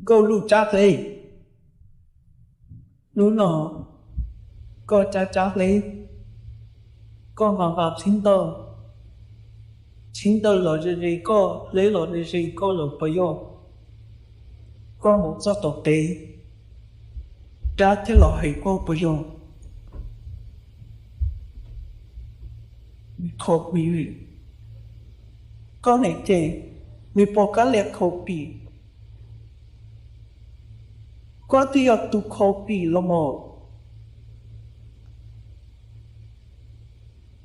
go lu chắc lấy lu nó có chắc lấy có hoàn toàn chính tờ là gì có lấy là gì có là bây giờ có một số tổ tế trả thế là hay có bây giờ khổ bị có này thế mi bỏ cả lệ khổ bị có thì ở tu khổ bị là một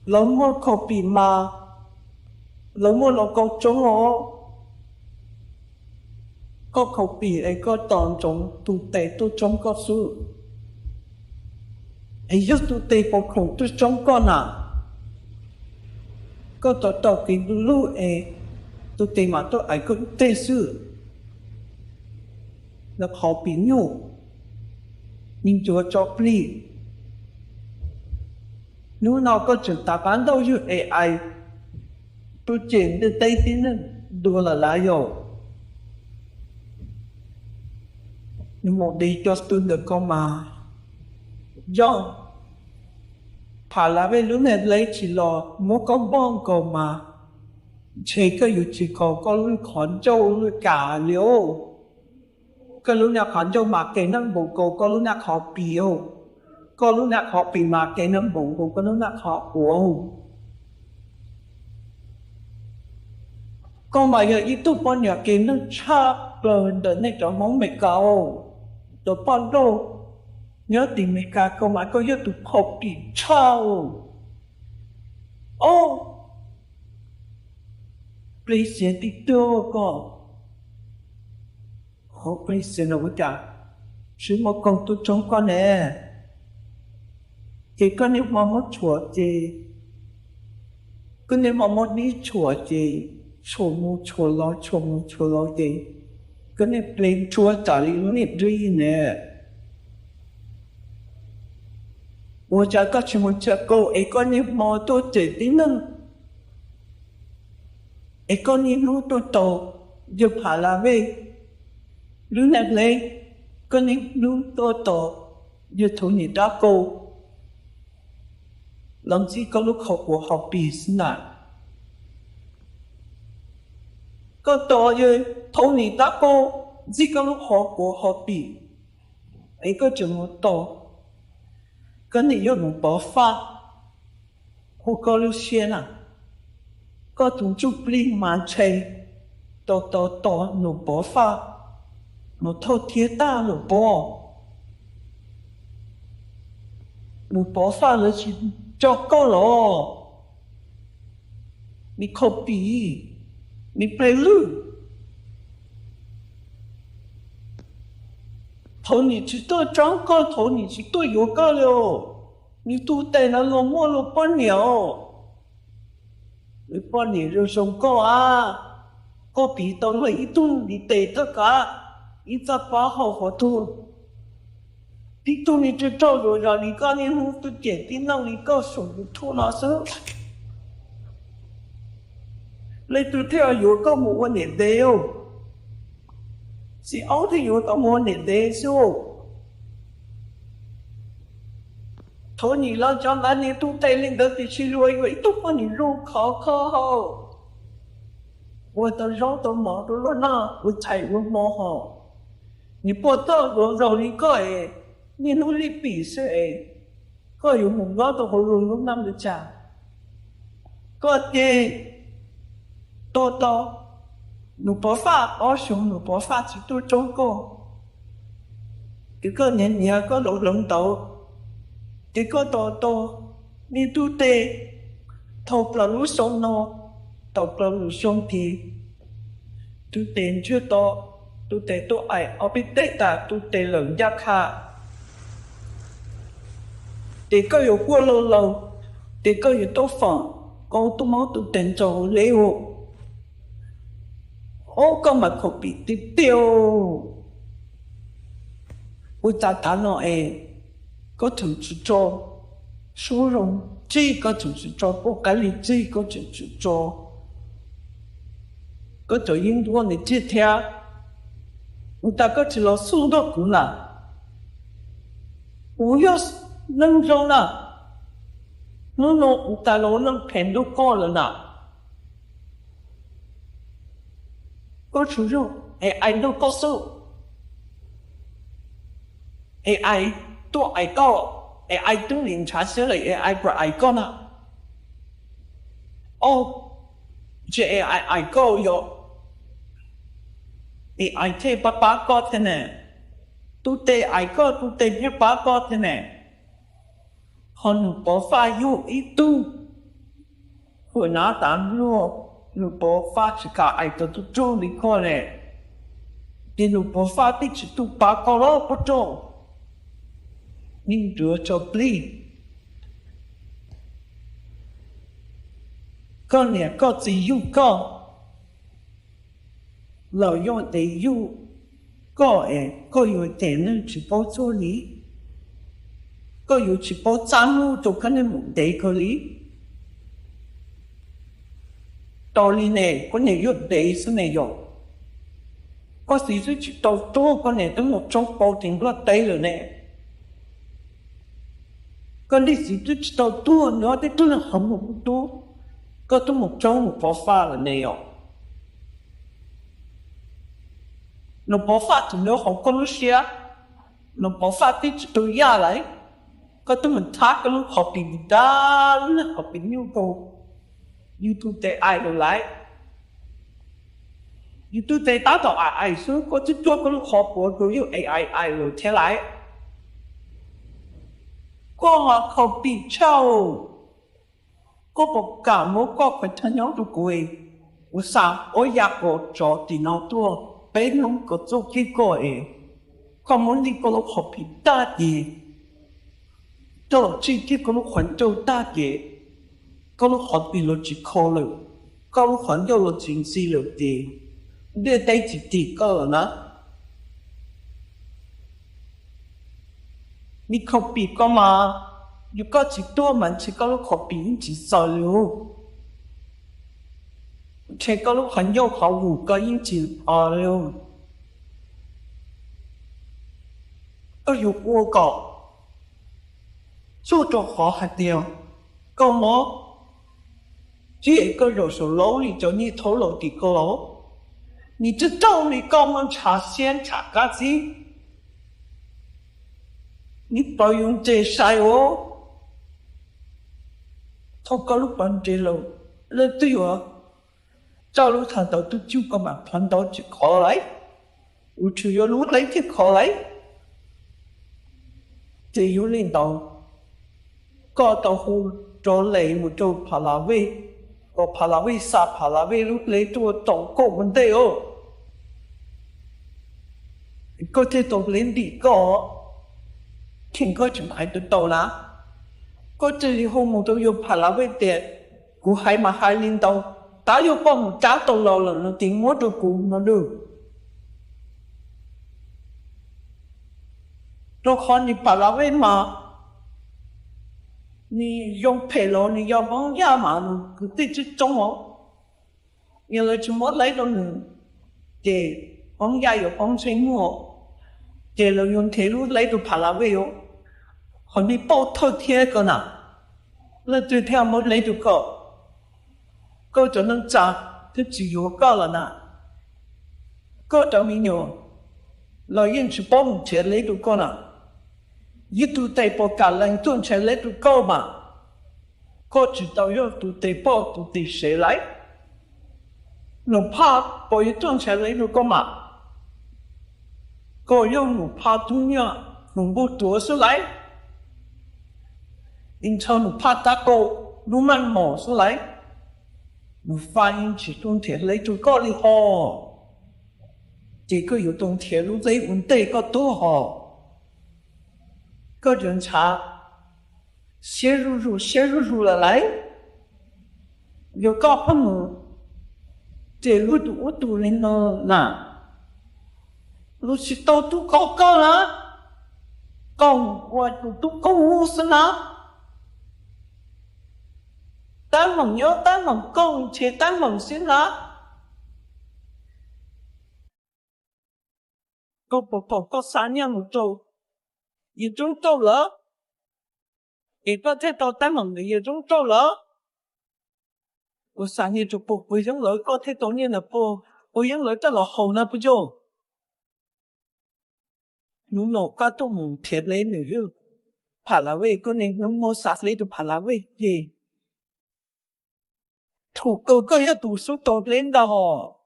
lớn một khổ bị mà lớn một là có chống họ có khẩu bị ấy có toàn chống tu tế tu chống có sự ấy giúp tu tế có khẩu tu chống con à có tỏ cái lưu ấy tu tế mà tôi ấy có tế sự là khẩu bị nhủ mình chúa cho bì nếu nào có chuyện ta bán đâu như AI tôi chuyển từ tây tiến đùa là lá dầu nhưng một đi cho tôi được con mà do phải là về lúc này lấy chỉ là một con bông cầu mà chỉ có lúc khẩn châu lúc cả liễu cái lúc nào khẩn châu mà cái năng bổ cầu có lúc nào khó biểu có lúc nào khó bị mà cái năng bổ cầu có lúc nào khó của con mà giờ ít tu bọn nhà cái năng chắc rồi đến này cho mong mày cao rồi bọn đâu nhớ tìm mày cả con mà có giờ tu khó bị chao ô please đi đâu con ô please nó có chả chứ một con tu chống con nè cái con nếu mà mất chùa thì con nếu mà mất đi chùa thì chùa lo thì con nếu lên chùa trả lý nó nếp đi nè我家个全部吃够，一个人冇多这点呢，一个人弄多多就怕啦喂，你那嘞，个人弄多多就同你打够，甚至个路学过学笔是呐，个多就同你打够，只个路学过学笔，一个就冇多。cái này do nó bỏ pha hoặc có lưu xuyên à có thùng chụp linh mà chơi to nó bỏ pha nó thâu thiết ta nó bỏ pha là chỉ cho có lò mi copy mi play lưu头你去做张高头你去做油膏了，你都带那落寞了半年哦，你半年就上高啊，高比到了一顿你带得个，一只把好好多，你都你这照着让你个人弄都点的让你告诉你吐那时，你都跳油膏没问题的哟。是奥的有到我年代说，托你老将来你都带领的地区路，因为都把你入考好，我的肉都毛都了那，我才我毛好，你不到我让你个诶，你努力比赛诶，个有目标都好容易那么讲，个的多。nó bỏ pha ở xuống nó bỏ pha chỉ tôi trốn cô cái có nhẹ có độ lẫn đầu cái có to đi tu tê thâu là lú sông nó tàu là lú sông thì tu tê chưa to tu tê tôi ai ở bên tây ta tu tê lẫn giác hạ thì có yếu qua lâu thì có yếu tốt phẳng có tôi máu tu tê cho lễ hộ ô con mà không bị tiếp tiêu我在大脑诶个同事做收容这个同事做不管理这个同事做个就印度你这天大个只老送到古了，我要能中了，我大佬能骗到过了呢，我出入 AI 都告诉 AI 多爱高 AI 都连查起来 AI 不爱高呢，哦，这 AI 爱高哟。AI thế ba có thế này, tu tê ai có tu tê như ba có thế này, hòn bỏ pha yêu ít tu, hồi nào tạm luôn, lu bỏ pha chỉ cả ai tu tu đi coi này, đi lu bỏ pha đi chỉ tu ba có lo bỏ trâu, nhưng đứa cho pli, con này có gì yêu có. Lão用的有个有点能去包做理，个有去包账户就可能没得个理。道理呢，个呢有得是呢有，个是是去到多个呢都没中包定个对了呢。个你是都去到多，你话的都能很不多，个都没中没爆发了呢哟。nó bỏ phát thì nó không có lúc xe nó bỏ phát thì tôi ra lại có tôi mình thác cái lúc học bị đa học bị nhu cầu YouTube để ai rồi lại YouTube để đá vào ai xuống có chút cái lúc học của tôi yêu ai rồi thế lại có họ học bị trâu có một cả một có phải thân nhau tụi quỳ của sao ôi ya của trò thì nó tua bên nông có做几个诶，我们你个路好平大的，到最近个路环州大的，个路好比路去考了，个路环州路经济了的，你带几地个了呢？你考比个嘛？如果只多门去个路考比你只少了。这个路很有好5个英斤了，都有5个，做着好还掉，够么？这个有时候你就你头脑的个喽，你知道你刚刚查线查个子，你不用这晒哦，头个路半截了，那对哦。照路谈到都就个嘛，谈到就考来，我只要路来就考来，只有领导搞到后做累我就爬拉位，我爬拉位啥爬拉位路来做懂个问题哦，个这都领地个，听个就买得到啦，个这以后我都有爬拉位的，我还嘛还领导。打有帮打到老了，那顶我就顾那了。都看你把那位嘛，你用配了，你要帮亚嘛，对这种哦，原来就没来到你，这帮亚有帮谁我，这了用铁路来到把那位哦，和你包头贴个呢，那对天没来到个。có cho nên cha thì chỉ có có là na có cho mình nhiều là yên chỉ bỏ một chế lấy được con à ít tu tay bỏ cả lần tuần chế lấy được con mà có chỉ tao yêu tu tay bỏ tu tay sẽ lấy nó pa bỏ ít tuần chế lấy được con mà có yêu nó pa tu nhá nó bố tu sẽ lấy in cho nó pa ta cô nó mang mỏ sẽ lấy我发现这种铁路就搞得好，这个有种铁路在问题搞多好，个人查写入了来，有搞他们这路都我都领了那，路是都搞了，搞我都搞我是哪？单猛有单猛共，且单猛先啦。Cô婆婆过3年冇做，已经做了，一个这到单门的已经做了。我3年就不用了，个这多年了不用了，这落后呢不就？侬老家都冇贴嘞女，爬拉位个你侬冇啥嘞就爬拉位耶。土哥哥要读书多练的哦，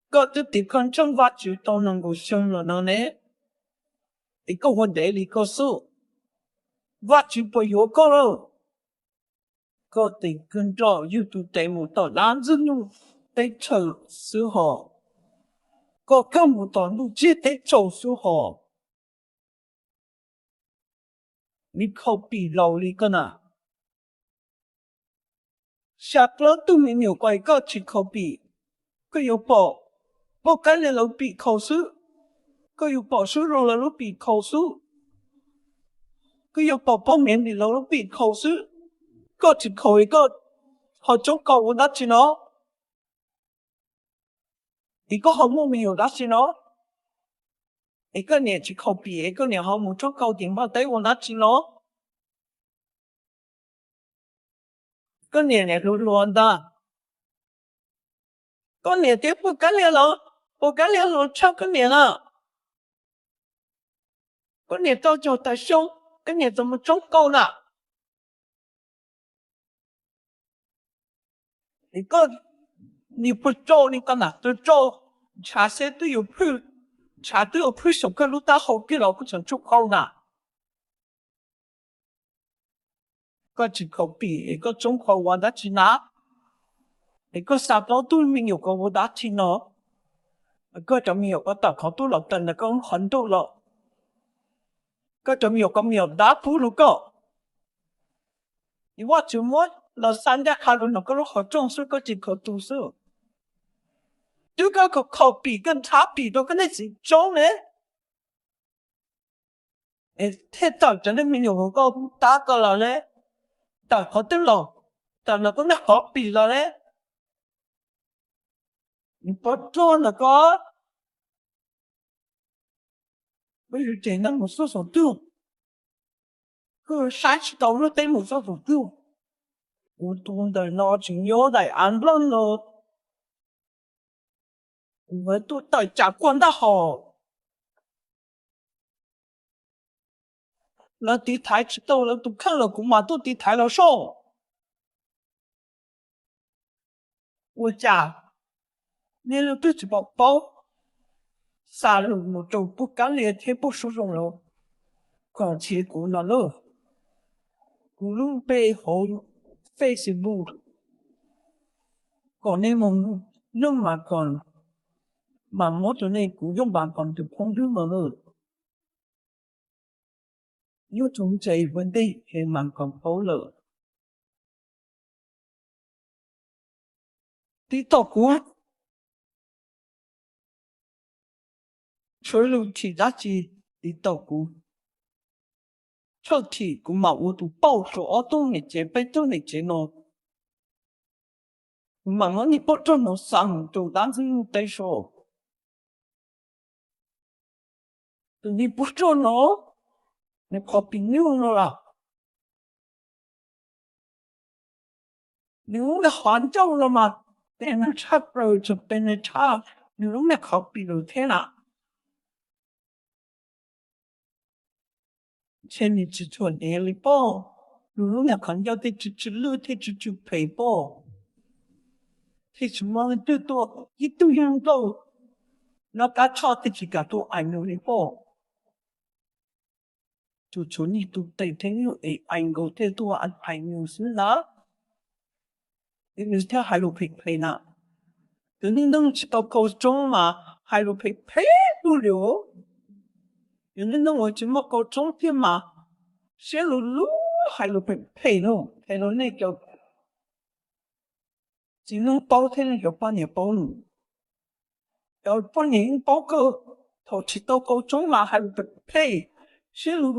个都地方正挖掘都能够上了呢呢。一个问题里个数，挖掘不有个了，个地跟着有都得冇到男子路得抽书好，个根冇到路只得做书好，你靠比老里个呢？下不了都没有怪个去靠比，个有不干了老比考试，个有书了老比考试。佢要报名你老邊考試，個條考一個學中國會得錢咯，一個項目沒有得錢咯，一個年去考別，一個年項目中高點吧，對我得錢咯，個年年都亂的，個年點不幹了咯，不幹了咯，超個年了，個年到就太凶，個年怎麼中高呢？一個你不做，你幹哪都做，查些都有配，查都有配上個路打好嘅咯，不成足夠呢。個只口比一個中國話得錢啦，一個沙包都沒有個我得錢咯，一個就沒有個大考都落等那個很多了，個就沒有個沒有打鋪路個，你話怎麼老三家考慮那個好重視個只口讀書，這個口比跟他比都跟那是中呢，睇到真係沒有個打個了呢。但好得了，但那个那好比了嘞，你不做那个，不是真的我说丢，个30刀了得我说丢，我懂得拿钱要来安乱了，我都代价管得好，那地台知道了都看了，姑妈都地台了说，我家，你了对起宝宝，杀了我就不敢连天不收容了，光切姑那了。咕噜背後 Facebook，講你冇用嘛講，嘛我做你古用嘛講就碰到嘛了，要從這問題係嘛講好了，你到古，除了其他事，你到古。出題古嘛我都報數，我都你這邊都你這喏，嘛我你不做我上就當時你得說。你不做喏，你考朋友了啦，你用的环照了嘛？变得差不多就变得差，你用的考比如天啦。前你只做年里报，你用的看要的只路的只陪报，他什么最多一度样都，那个错的只个都爱努力报。就你都得听有爱狗的多爱牛是啦，因为他还有陪陪呢。你能知道高中嘛？还有陪不了。你能我怎么高中的嘛？写路还有陪咯，陪咯那叫只能包天就半年包路，要半年包个头吃到高中嘛还有陪，写路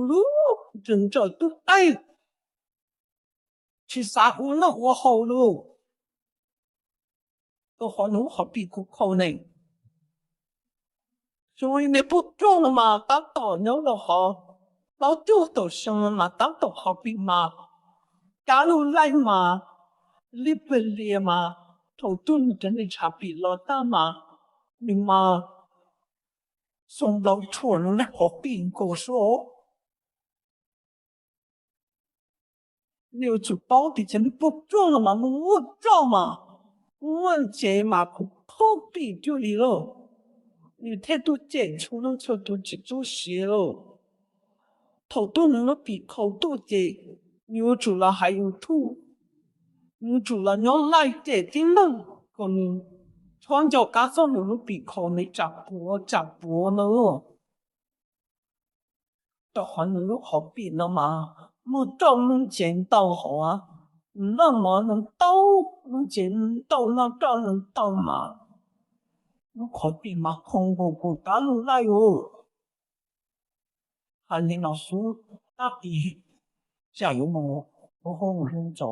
人家都爱，去啥我那我好了。都可能何必苦口呢？所以你不做了嘛，当导游了好，老就都生了嘛，当都何必嘛？假如来嘛，你不来嘛，头顿真的差别了大嘛，你嘛，送到村了何必够说？你就包的钱不做了嘛，我做嘛，我这嘛不何必就你了。你太多接触了，就都去做事了。头都能比口多接，牛主了还有吐，牛主了牛来接丁能，跟创造加上牛比口你杂波了，都还能好比了嘛？我专门见到好啊，那么能到能见到那当然到嘛？我可比嘛，空过过大陆来哟。韩林老师，大比加油嘛，我好认真。